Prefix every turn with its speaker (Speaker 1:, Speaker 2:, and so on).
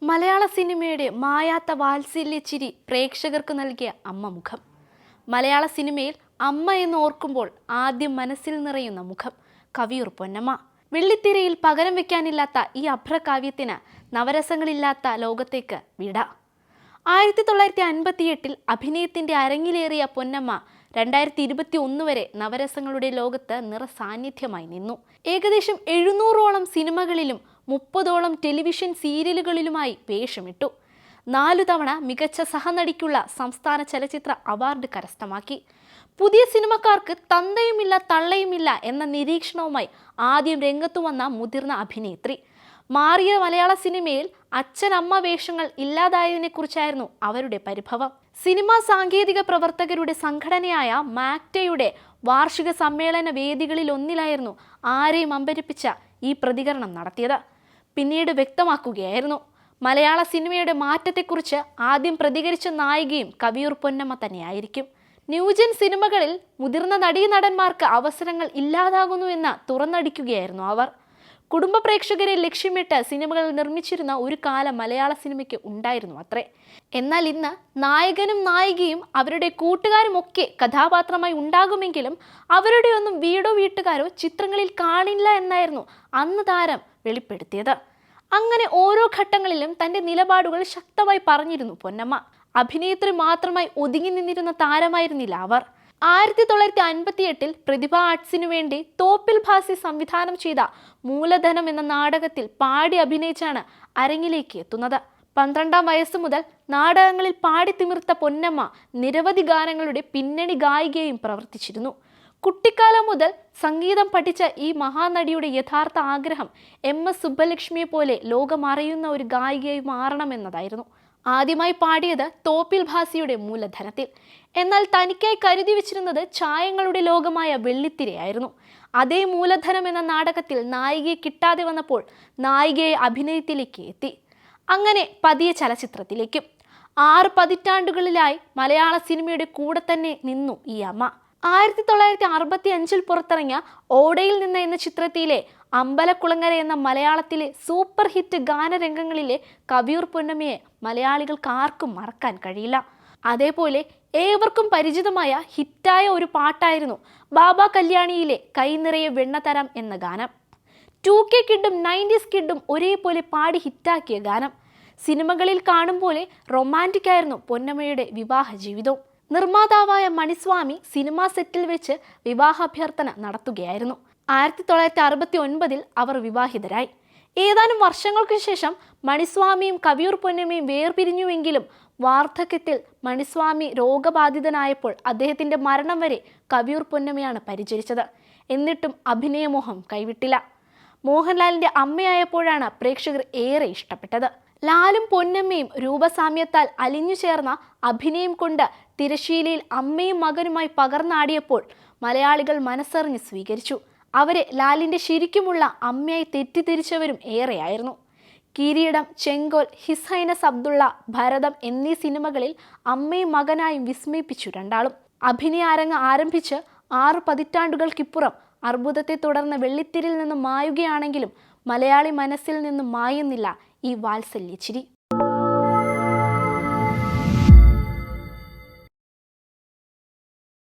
Speaker 1: മലയാള സിനിമയുടെ മായാത്ത വാത്സല്യ ചിരി പ്രേക്ഷകർക്ക് നൽകിയ അമ്മ മുഖം. മലയാള സിനിമയിൽ അമ്മ എന്ന് ഓർക്കുമ്പോൾ ആദ്യം മനസ്സിൽ നിറയുന്ന മുഖം കവിയൂർ പൊന്നമ്മ. വെള്ളിത്തിരയിൽ പകരം വെക്കാനില്ലാത്ത ഈ അഭ്രകാവ്യത്തിന് നവരസങ്ങളില്ലാത്ത ലോകത്തേക്ക് വിട. 1958 അഭിനയത്തിന്റെ അരങ്ങിലേറിയ പൊന്നമ്മ 2021 വരെ നവരസങ്ങളുടെ ലോകത്ത് നിറസാന്നിധ്യമായി നിന്നു. ഏകദേശം 700ഓളം സിനിമകളിലും 30ഓളം ടെലിവിഷൻ സീരിയലുകളിലുമായി വേഷമിട്ടു. 4 തവണ മികച്ച സഹനടിക്കുള്ള സംസ്ഥാന ചലച്ചിത്ര അവാർഡ് കരസ്ഥമാക്കി. പുതിയ സിനിമക്കാർക്ക് തന്തയുമില്ല തള്ളയുമില്ല എന്ന നിരീക്ഷണവുമായി ആദ്യം രംഗത്തു വന്ന മുതിർന്ന അഭിനേത്രി. മാറിയ മലയാള സിനിമയിൽ അച്ഛനമ്മ വേഷങ്ങൾ ഇല്ലാതായതിനെക്കുറിച്ചായിരുന്നു അവരുടെ പരിഭവം. സിനിമാ സാങ്കേതിക പ്രവർത്തകരുടെ സംഘടനയായ മാക്ടയുടെ വാർഷിക സമ്മേളന വേദികളിലൊന്നിലായിരുന്നു ആരെയും അമ്പരിപ്പിച്ച ഈ പ്രതികരണം നടത്തിയത്. പിന്നീട് വ്യക്തമാക്കുകയായിരുന്നു. മലയാള സിനിമയുടെ മാറ്റത്തെക്കുറിച്ച് ആദ്യം പ്രതികരിച്ച നായികയും കവിയൂർ പൊന്നമ്മ തന്നെയായിരിക്കും. ന്യൂജൻ സിനിമകളിൽ മുതിർന്ന നടീനടന്മാർക്ക് അവസരങ്ങൾ ഇല്ലാതാകുന്നു എന്ന് തുറന്നടിക്കുകയായിരുന്നു അവർ. കുടുംബ പ്രേക്ഷകരെ ലക്ഷ്യമിട്ട് സിനിമകൾ നിർമ്മിച്ചിരുന്ന ഒരു കാലം മലയാള സിനിമയ്ക്ക് ഉണ്ടായിരുന്നു അത്രേ. എന്നാൽ ഇന്ന് നായകനും നായികയും അവരുടെ കൂട്ടുകാരും ഒക്കെ കഥാപാത്രമായി ഉണ്ടാകുമെങ്കിലും അവരുടെ ഒന്നും വീടോ വീട്ടുകാരോ ചിത്രങ്ങളിൽ കാണില്ല എന്നായിരുന്നു അന്ന് താരം വെളിപ്പെടുത്തിയത്. അങ്ങനെ ഓരോ ഘട്ടങ്ങളിലും തന്റെ നിലപാടുകൾ ശക്തമായി പറഞ്ഞിരുന്നു പൊന്നമ്മ. അഭിനേത്രി മാത്രമായി ഒതുങ്ങി നിന്നിരുന്ന താരമായിരുന്നില്ല അവർ. 1958 പ്രതിഭ ആർട്സിനു വേണ്ടി തോപ്പിൽ ഭാസി സംവിധാനം ചെയ്ത മൂലധനം എന്ന നാടകത്തിൽ പാടി അഭിനയിച്ചാണ് അരങ്ങിലേക്ക് എത്തുന്നത്. 12-ാം വയസ്സ് മുതൽ നാടകങ്ങളിൽ പാടി തിമിർത്ത പൊന്നമ്മ നിരവധി ഗാനങ്ങളുടെ പിന്നണി ഗായികയും പ്രവർത്തിച്ചിരുന്നു. കുട്ടിക്കാലം മുതൽ സംഗീതം പഠിച്ച ഈ മഹാനടിയുടെ യഥാർത്ഥ ആഗ്രഹം MS സുബ്ബലക്ഷ്മിയെ പോലെ ലോകമറിയുന്ന ഒരു ഗായികയായി മാറണമെന്നതായിരുന്നു. ആദ്യമായി പാടിയത് തോപ്പിൽ ഭാസിയുടെ മൂലധനത്തിൽ. എന്നാൽ തനിക്കായി കരുതി വെച്ചിരുന്നത് ഛായങ്ങളുടെ ലോകമായ വെള്ളിത്തിരയായിരുന്നു. അതേ മൂലധനം എന്ന നാടകത്തിൽ നായികയെ കിട്ടാതെ വന്നപ്പോൾ നായികയെ അഭിനയത്തിലേക്ക് എത്തി. അങ്ങനെ പതിയെ ചലച്ചിത്രത്തിലേക്കും. 6 പതിറ്റാണ്ടുകളിലായി മലയാള സിനിമയുടെ കൂടെ തന്നെ നിന്നു ഈ അമ്മ. 1965 പുറത്തിറങ്ങിയ ഓടയിൽ നിന്ന് എന്ന ചിത്രത്തിലെ അമ്പലക്കുളങ്ങര എന്ന മലയാളത്തിലെ സൂപ്പർ ഹിറ്റ് ഗാനരംഗങ്ങളിലെ കവിയൂർ പൊന്നമ്മയെ മലയാളികൾക്ക് ആർക്കും മറക്കാൻ കഴിയില്ല. അതേപോലെ ഏവർക്കും പരിചിതമായ ഹിറ്റായ ഒരു പാട്ടായിരുന്നു ബാബ കല്യാണിയിലെ കൈ നിറയെ വെണ്ണ തരാം എന്ന ഗാനം. 2K കിഡും 90s കിഡും ഒരേപോലെ പാടി ഹിറ്റാക്കിയ ഗാനം. സിനിമകളിൽ കാണും പോലെ റൊമാൻറ്റിക് ആയിരുന്നു പൊന്നമ്മയുടെ വിവാഹ ജീവിതവും. നിർമ്മാതാവായ മണിസ്വാമി സിനിമാ സെറ്റിൽ വെച്ച് വിവാഹാഭ്യർത്ഥന നടത്തുകയായിരുന്നു. 1969 അവർ വിവാഹിതരായി. ഏതാനും വർഷങ്ങൾക്ക് ശേഷം മണിസ്വാമിയും കവിയൂർ പൊന്നമ്മയും വേർപിരിഞ്ഞുവെങ്കിലും വാർദ്ധക്യത്തിൽ മണിസ്വാമി രോഗബാധിതനായപ്പോൾ അദ്ദേഹത്തിന്റെ മരണം വരെ കവിയൂർ പൊന്നമ്മയാണ് പരിചരിച്ചത്. എന്നിട്ടും അഭിനയമോഹം കൈവിട്ടില്ല. മോഹൻലാലിന്റെ അമ്മയായപ്പോഴാണ് പ്രേക്ഷകർ ഏറെ ഇഷ്ടപ്പെട്ടത്. ലാലും പൊന്നമ്മയും രൂപസാമ്യത്താൽ അലിഞ്ഞു ചേർന്ന അഭിനയം കൊണ്ട് തിരശീലയിൽ അമ്മയും മകനുമായി പകർന്നാടിയപ്പോൾ മലയാളികൾ മനസ്സറിഞ്ഞ് സ്വീകരിച്ചു. അവരെ ലാലിന്റെ ശരിക്കുമുള്ള അമ്മയായി തെറ്റിദ്ധരിച്ചവരും ഏറെയായിരുന്നു. കിരീടം, ചെങ്കോൽ, ഹിസ് ഹൈനസ് അബ്ദുള്ള, ഭരതം എന്നീ സിനിമകളിൽ അമ്മയും മകനായും വിസ്മയിപ്പിച്ചു രണ്ടാളും. അഭിനയ അരങ്ങ് ആരംഭിച്ച് 6 പതിറ്റാണ്ടുകൾക്കിപ്പുറം അർബുദത്തെ തുടർന്ന് വെള്ളിത്തിരിൽ നിന്നും മായുകയാണെങ്കിലും മലയാളി മനസ്സിൽ നിന്നും മായുന്നില്ല ഈ വാത്സല്യച്ചിരി.